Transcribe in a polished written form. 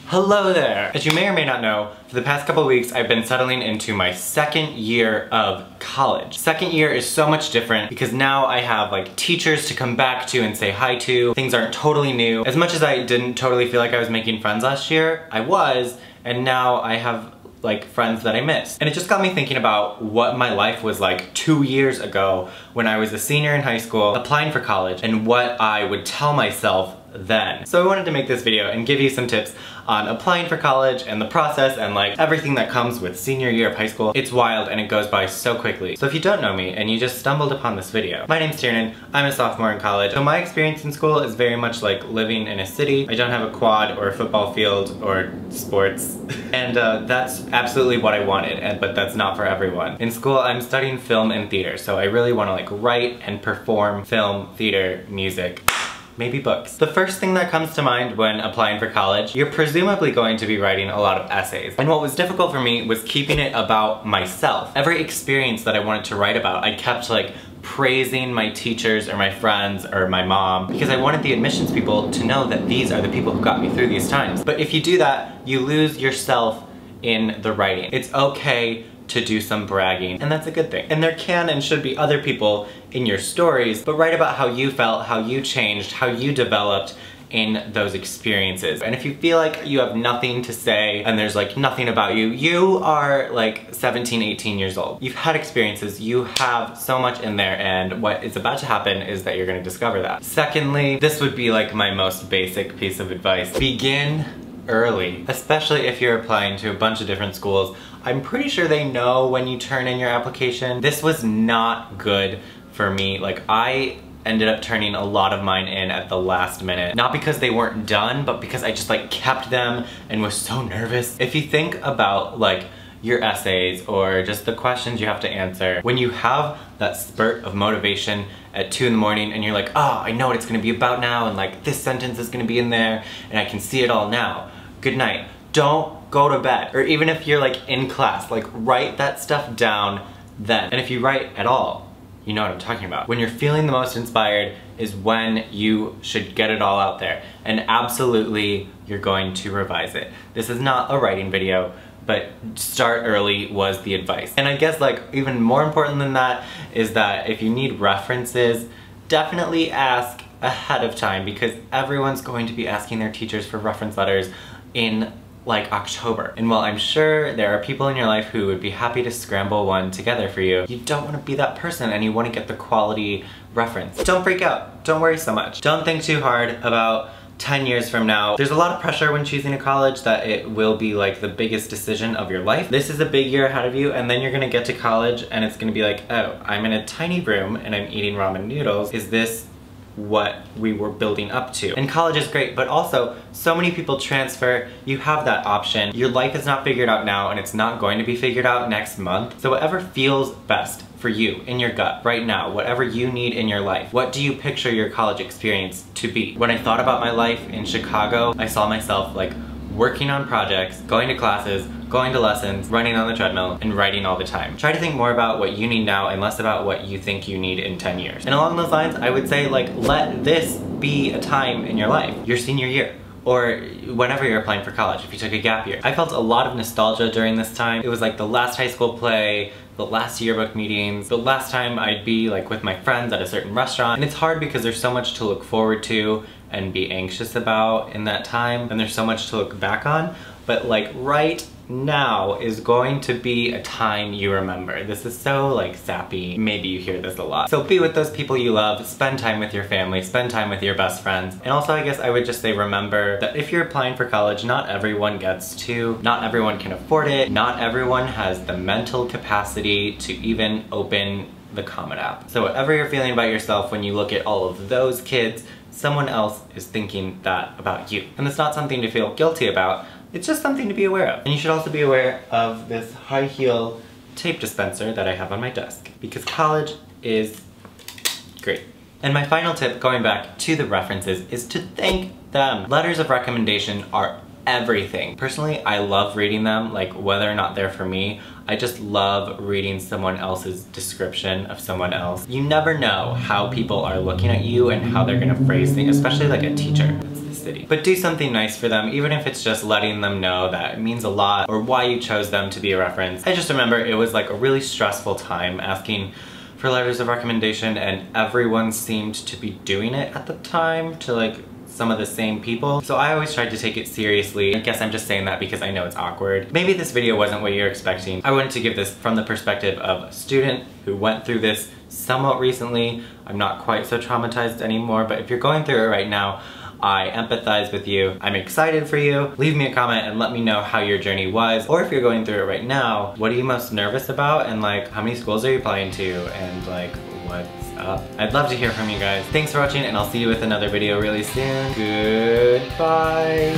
Hello there! As you may or may not know, for the past couple of weeks I've been settling into my second year of college. Second year is so much different because now I have like teachers to come back to and say hi to. Things aren't totally new. As much as I didn't totally feel like I was making friends last year, I was, and now I have like friends that I missed. And it just got me thinking about what my life was like 2 years ago when I was a senior in high school applying for college and what I would tell myself then. So I wanted to make this video and give you some tips on applying for college and the process and like everything that comes with senior year of high school. It's wild and it goes by so quickly. So if you don't know me and you just stumbled upon this video, my name's Tiernan, I'm a sophomore in college. So my experience in school is very much like living in a city. I don't have a quad or a football field or sports. And that's absolutely what I wanted, but that's not for everyone. In school I'm studying film and theater, so I really want to like write and perform film, theater, music. Maybe books. The first thing that comes to mind when applying for college, you're presumably going to be writing a lot of essays. And what was difficult for me was keeping it about myself. Every experience that I wanted to write about, I kept like praising my teachers or my friends or my mom because I wanted the admissions people to know that these are the people who got me through these times. But if you do that, you lose yourself in the writing. It's okay to do some bragging, and that's a good thing. And there can and should be other people in your stories, but write about how you felt, how you changed, how you developed in those experiences. And if you feel like you have nothing to say and there's like nothing about you, you are like 17, 18 years old. You've had experiences, you have so much in there, and what is about to happen is that you're gonna discover that. Secondly, this would be like my most basic piece of advice. Begin early, especially if you're applying to a bunch of different schools. I'm pretty sure they know when you turn in your application. This was not good for me. Like, I ended up turning a lot of mine in at the last minute. Not because they weren't done, but because I just like kept them and was so nervous. If you think about like your essays or just the questions you have to answer, when you have that spurt of motivation at 2 in the morning and you're like, oh, I know what it's gonna be about now, and like this sentence is gonna be in there and I can see it all now. Good night. Don't go to bed. Or even if you're like in class, like write that stuff down then. And if you write at all, you know what I'm talking about. When you're feeling the most inspired is when you should get it all out there. And absolutely, you're going to revise it. This is not a writing video, but start early was the advice. And I guess like even more important than that is that if you need references, definitely ask ahead of time, because everyone's going to be asking their teachers for reference letters in like October. And while I'm sure there are people in your life who would be happy to scramble one together for you, you don't want to be that person and you want to get the quality reference. Don't freak out. Don't worry so much. Don't think too hard about 10 years from now. There's a lot of pressure when choosing a college that it will be like the biggest decision of your life. This is a big year ahead of you, and then you're gonna get to college and it's gonna be like, oh, I'm in a tiny room and I'm eating ramen noodles. Is this what we were building up to? And college is great, but also so many people transfer. You have that option. Your life is not figured out now, and it's not going to be figured out next month. So whatever feels best for you in your gut right now, whatever you need in your life, what do you picture your college experience to be? When I thought about my life in Chicago, I saw myself like working on projects, going to classes, going to lessons, running on the treadmill, and writing all the time. Try to think more about what you need now and less about what you think you need in 10 years. And along those lines, I would say like, let this be a time in your life, your senior year, or whenever you're applying for college, if you took a gap year. I felt a lot of nostalgia during this time. It was like the last high school play, the last yearbook meetings, the last time I'd be like with my friends at a certain restaurant. And it's hard because there's so much to look forward to and be anxious about in that time, and there's so much to look back on. But like right now is going to be a time you remember. This is so like sappy. Maybe you hear this a lot. So be with those people you love, spend time with your family, spend time with your best friends. And also I guess I would just say remember that if you're applying for college, not everyone gets to, not everyone can afford it, not everyone has the mental capacity to even open the Common App. So whatever you're feeling about yourself when you look at all of those kids, someone else is thinking that about you. And it's not something to feel guilty about. It's just something to be aware of. And you should also be aware of this high heel tape dispenser that I have on my desk, because college is great. And my final tip, going back to the references, is to thank them. Letters of recommendation are everything. Personally, I love reading them, like whether or not they're for me. I just love reading someone else's description of someone else. You never know how people are looking at you and how they're gonna phrase things, especially like a teacher. It's this city. But do something nice for them, even if it's just letting them know that it means a lot or why you chose them to be a reference. I just remember it was like a really stressful time asking for letters of recommendation, and everyone seemed to be doing it at the time to like some of the same people. So I always tried to take it seriously. I guess I'm just saying that because I know it's awkward. Maybe this video wasn't what you're expecting. I wanted to give this from the perspective of a student who went through this somewhat recently. I'm not quite so traumatized anymore, but if you're going through it right now, I empathize with you. I'm excited for you. Leave me a comment and let me know how your journey was. Or if you're going through it right now, what are you most nervous about? And like, how many schools are you applying to? And like, what's up? I'd love to hear from you guys. Thanks for watching, and I'll see you with another video really soon. Goodbye.